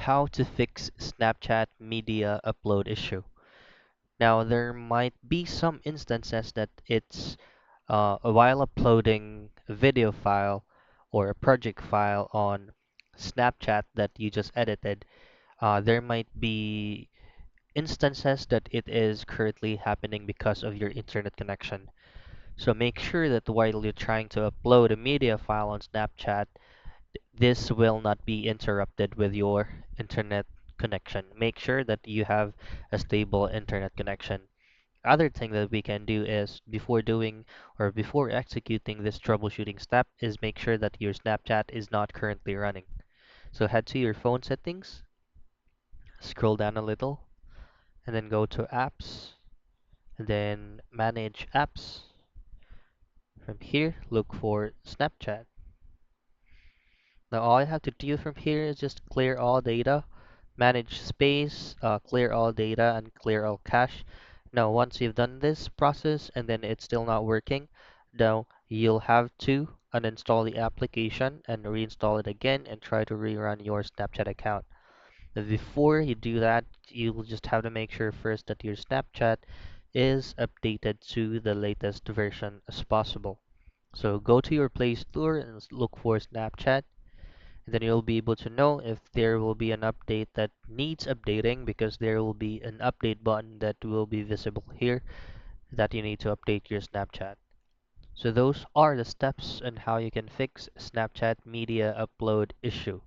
how to fix Snapchat media upload issue. Now, there might be some instances that it's while uploading a video file or a project file on Snapchat that you just edited, there might be instances that it is currently happening because of your internet connection. So make sure that while you're trying to upload a media file on Snapchat, this will not be interrupted with your internet connection. Make sure that you have a stable internet connection. Other thing that we can do is before doing or before executing this troubleshooting step is make sure that your Snapchat is not currently running. So head to your phone settings, scroll down a little, and then go to apps, and then manage apps. From here, look for Snapchat. Now all I have to do from here is just clear all data, manage space, clear all data, and clear all cache. Now once you've done this process and then it's still not working, now you'll have to uninstall the application and reinstall it again and try to rerun your Snapchat account. Before you do that, you'll just have to make sure first that your Snapchat is updated to the latest version as possible. So go to your Play Store and look for Snapchat, and then you'll be able to know if there will be an update that needs updating because there will be an update button that will be visible here that you need to update your Snapchat. So those are the steps on how you can fix Snapchat media upload issue.